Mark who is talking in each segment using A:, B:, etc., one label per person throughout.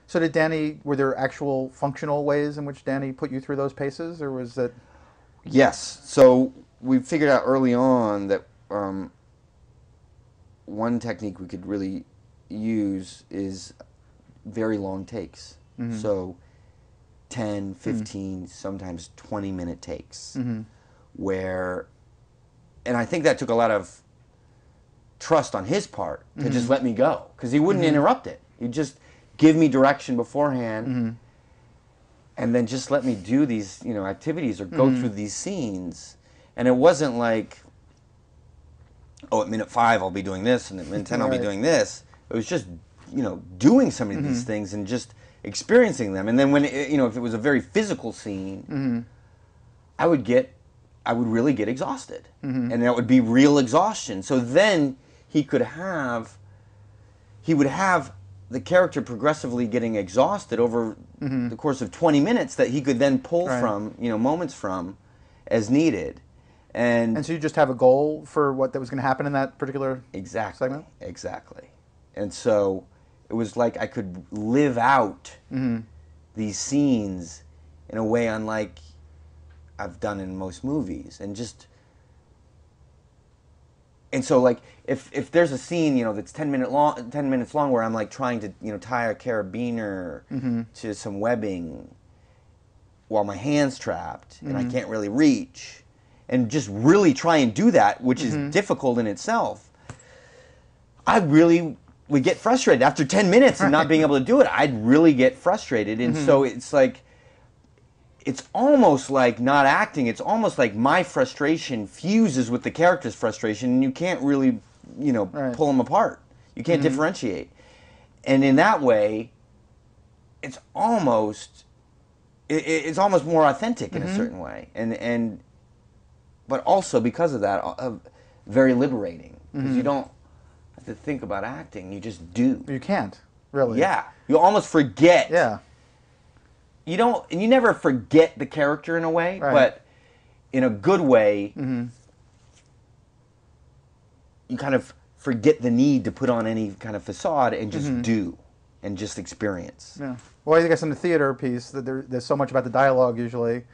A: So were there actual functional ways in which Danny put you through those paces, or was it?
B: Yes. So we figured out early on that one technique we could really use is very long takes.
A: Mm-hmm.
B: So 10, 15, sometimes 20-minute takes. Where, and I think that took a lot of trust on his part to just let me go, because he wouldn't interrupt it. He'd just give me direction beforehand, and then just let me do these, activities or go through these scenes. And it wasn't like, oh, at minute 5 I'll be doing this, and at minute 10 I'll be doing this. It was just, doing some of these things and just experiencing them. And then when, if it was a very physical scene, I would really get exhausted. And that would be real exhaustion. So then he would have the character progressively getting exhausted over the course of 20 minutes that he could then pull from, moments from as needed. And
A: so you just have a goal for what that was going to happen in that particular segment?
B: Exactly. And so it was like I could live out these scenes in a way unlike I've done in most movies. And so like if there's a scene, that's 10 minutes long where I'm like trying to, tie a carabiner to some webbing while my hand's trapped and I can't really reach, and just really try and do that, which is difficult in itself, I really would get frustrated. After 10 minutes and not being able to do it, I'd really get frustrated. And so it's like, it's almost like not acting. It's almost like my frustration fuses with the character's frustration, and you can't really, pull them apart. You can't differentiate. And in that way, it's almost more authentic in a certain way. But also because of that, very liberating, because you don't have to think about acting. You just do.
A: You can't, really.
B: Yeah. You almost forget.
A: Yeah.
B: You never forget the character in a way, but in a good way, you kind of forget the need to put on any kind of facade and just do and just experience.
A: Yeah. Well, I guess in the theater piece, that there's so much about the dialogue usually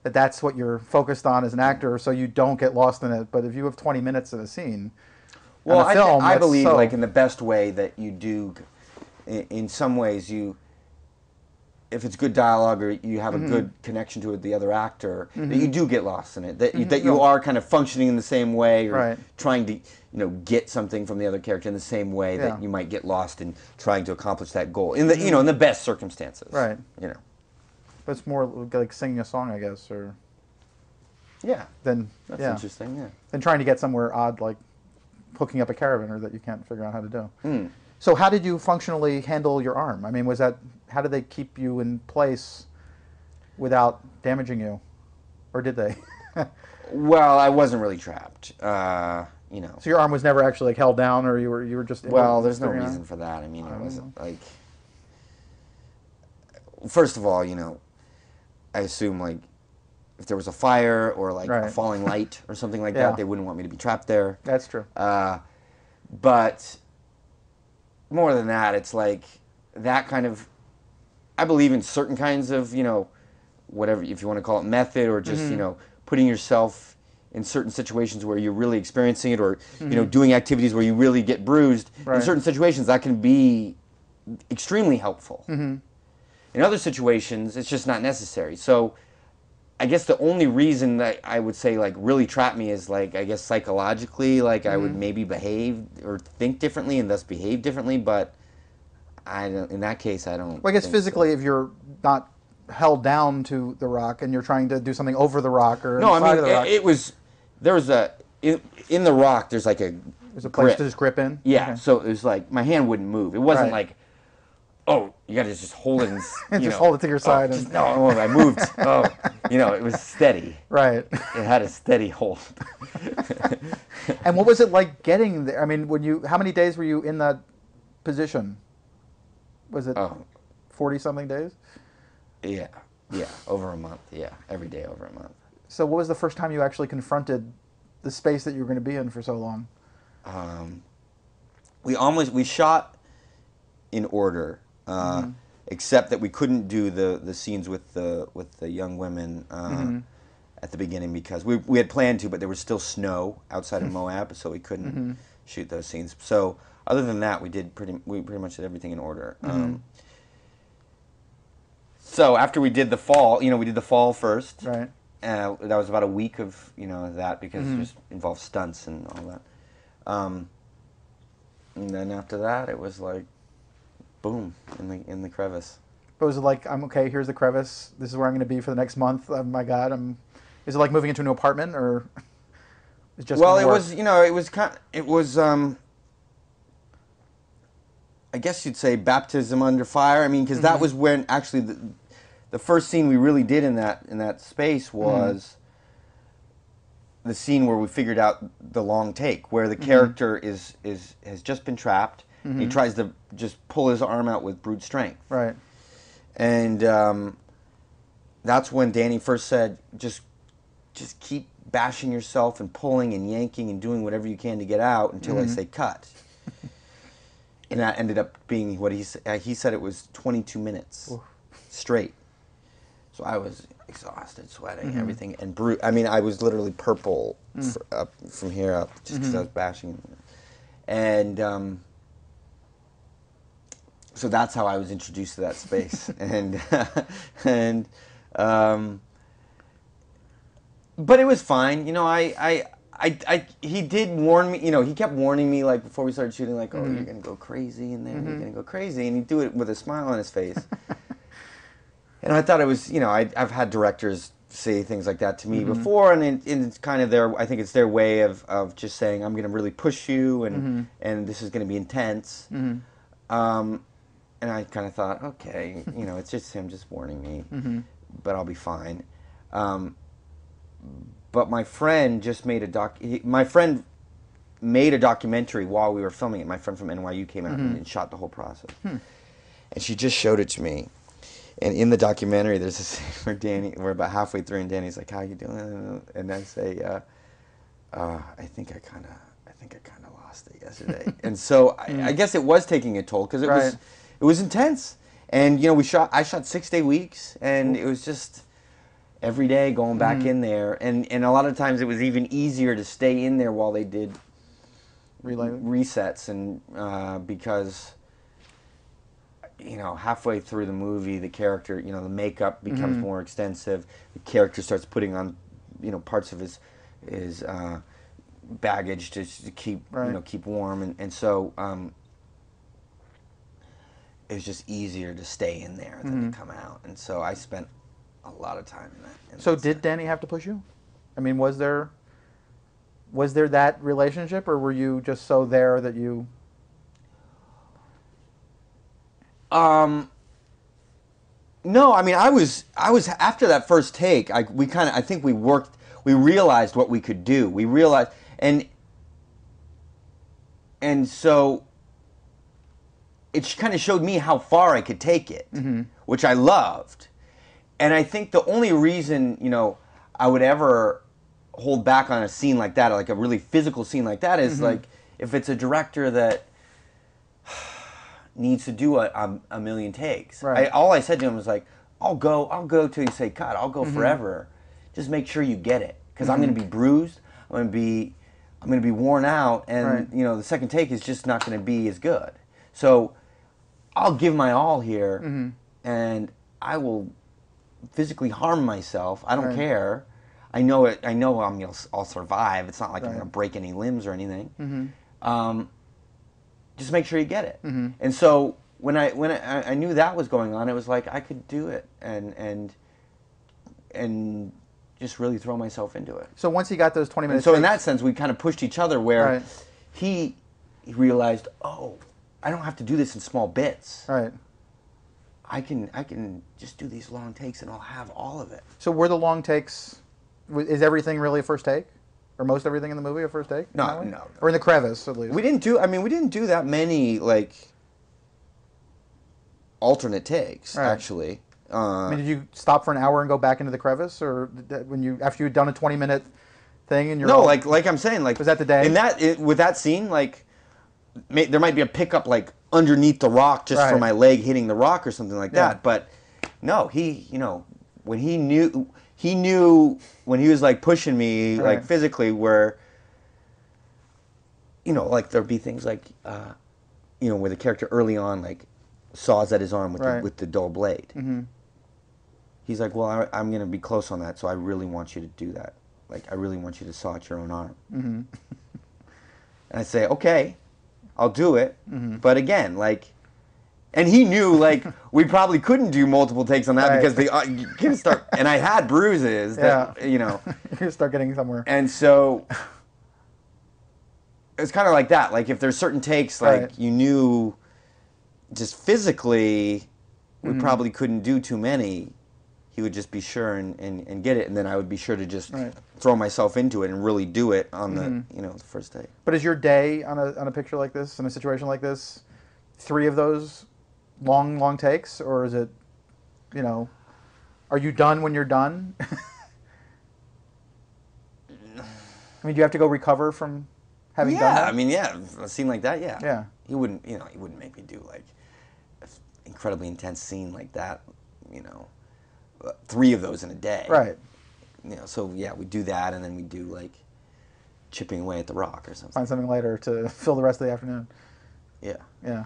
A: that's what you're focused on as an actor, so you don't get lost in it. But if you have 20 minutes of a scene,
B: well, I believe like in the best way that you do, in some ways if it's good dialogue or you have a good connection to it, the other actor, that you do get lost in it. That you are kind of functioning in the same way, or trying to get something from the other character in the same way that you might get lost in trying to accomplish that goal in the in the best circumstances.
A: Right. But it's more like singing a song, I guess, or that's
B: interesting. Yeah.
A: Than trying to get somewhere odd like hooking up a carabiner that you can't figure out how to do. So how did you functionally handle your arm? I mean, how did they keep you in place without damaging you? Or did they?
B: Well, I wasn't really trapped.
A: So your arm was never actually like held down, or you were just...
B: Well, there's no reason for that. I mean, it wasn't like... First of all, I assume like if there was a fire or like a falling light or something like that, they wouldn't want me to be trapped there.
A: That's true.
B: But more than that, it's like that kind of... I believe in certain kinds of, whatever, if you want to call it method, or just, putting yourself in certain situations where you're really experiencing it, or, doing activities where you really get bruised. In certain situations, that can be extremely helpful. In other situations, it's just not necessary. So I guess the only reason that I would say, like, really trap me is, like, I guess psychologically, like, I would maybe behave or think differently and thus behave differently, but in that case, I don't...
A: Well, I guess physically, if you're not held down to the rock and you're trying to do something over the rock or inside of the rock...
B: it was... There was a... In the rock, there's like a
A: There's a place to just grip in?
B: Yeah, so it was like, my hand wouldn't move. It wasn't like, oh, you got to just hold it and...
A: just hold it to your side.
B: No, I moved. It was steady.
A: Right.
B: It had a steady hold.
A: And what was it like getting there? I mean, how many days were you in that position? Was it 40-something days?
B: Yeah, over a month. Yeah, every day over a month.
A: So what was the first time you actually confronted the space that you were going to be in for so long?
B: We shot in order. And except that we couldn't do the scenes with the young women at the beginning because we had planned to, but there was still snow outside of Moab, so we couldn't shoot those scenes. So other than that, we pretty much did everything in order. So after we did the fall, we did the fall first.
A: Right.
B: That was about a week of that because it just involved stunts and all that. And then after that, it was like, boom, in the crevice.
A: But was it like, I'm okay, here's the crevice, this is where I'm going to be for the next month, oh my God, is it like moving into a new apartment, or it's just
B: Well, it was, I guess you'd say baptism under fire. I mean, because that was when, actually, the first scene we really did in that space was the scene where we figured out the long take, where the character has just been trapped. He tries to just pull his arm out with brute strength.
A: Right.
B: And that's when Danny first said, just keep bashing yourself and pulling and yanking and doing whatever you can to get out until I say cut. And that ended up being what he said it was 22 minutes straight. So I was exhausted, sweating, everything, and I mean, I was literally purple from here up just because I was bashing. And so that's how I was introduced to that space. But it was fine. He did warn me, he kept warning me, like, before we started shooting, like, oh, you're going to go crazy in there, you're going to go crazy. And he'd do it with a smile on his face. And I thought it was, I've had directors say things like that to me before, and it's kind of I think it's their way of just saying, I'm going to really push you, and this is going to be intense. And I kind of thought, okay, it's just him just warning me, but I'll be fine. But my friend just made my friend made a documentary while we were filming it. My friend from NYU came out and shot the whole process. And she just showed it to me. And in the documentary, there's a scene where we're about halfway through, and Danny's like, "How you doing?" And I say, "I think I kind of lost it yesterday." And so I guess it was taking a toll because it was intense. And I shot 6-day weeks, and it was just every day going back in there, and a lot of times it was even easier to stay in there while they did resets, and because halfway through the movie, the character, the makeup becomes more extensive. The character starts putting on, parts of his baggage to keep keep warm, and so it was just easier to stay in there than to come out, and so I spent a lot of time in that.
A: So did Danny have to push you? I mean, was there that relationship, or were you just so there that you?
B: No, I mean, I was after that first take. We realized what we could do. We realized, and so it kind of showed me how far I could take it, which I loved. And I think the only reason, I would ever hold back on a scene like that, like a really physical scene like that, is like if it's a director that needs to do a million takes.
A: Right.
B: All I said to him was like, I'll go till you say cut. I'll go forever. Just make sure you get it, because I'm going to be bruised. I'm going to be worn out, and the second take is just not going to be as good. So I'll give my all here, and I will physically harm myself. I don't care. I know it. I know I'll survive. It's not like I'm going to break any limbs or anything. Just make sure you get it. And so when I knew that was going on, it was like I could do it and just really throw myself into it.
A: So once he got those 20 minutes,
B: so in that sense, we kind of pushed each other. Where he realized, oh, I don't have to do this in small bits.
A: Right.
B: I can just do these long takes, and I'll have all of it.
A: So were the long takes? Is everything really a first take, or most everything in the movie a first take?
B: No.
A: Or in the crevice, at least.
B: We didn't do that many like alternate takes. Actually.
A: I mean, did you stop for an hour and go back into the crevice, or after you had done a 20-minute thing and you're
B: like I'm saying, like,
A: was that the day?
B: With that scene, like there might be a pickup like underneath the rock just for
A: Right.
B: my leg hitting the rock or something like
A: Yeah.
B: that. But no, when he knew when he was like pushing me like
A: Right.
B: physically where, like there'd be things like, where the character early on like saws at his arm with
A: Right.
B: the dull blade.
A: Mm-hmm.
B: He's like, well, I'm going to be close on that, so I really want you to do that. Like, I really want you to saw at your own arm.
A: Mm-hmm.
B: And I say, okay, I'll do it.
A: Mm-hmm.
B: But again, like, and he knew, like, we probably couldn't do multiple takes on that
A: Right.
B: because you can start, and I had bruises that,
A: You're gonna start getting somewhere.
B: And so it's kind of like that. Like, if there's certain takes, like,
A: Right.
B: you knew just physically we
A: Mm-hmm.
B: probably couldn't do too many, he would just be sure and get it, and then I would be sure to just
A: Right.
B: throw myself into it and really do it on
A: Mm-hmm.
B: the first day.
A: But is your day on a picture like this, in a situation like this, 3 of those long takes, or is it, are you done when you're done? I mean, do you have to go recover from having done that?
B: I mean, a scene like that, yeah.
A: Yeah.
B: He wouldn't make me do like an incredibly intense scene like that, 3 of those in a day.
A: Right.
B: So yeah, we do that, and then we do like chipping away at the rock or something.
A: Find something later to fill the rest of the afternoon.
B: Yeah.
A: Yeah.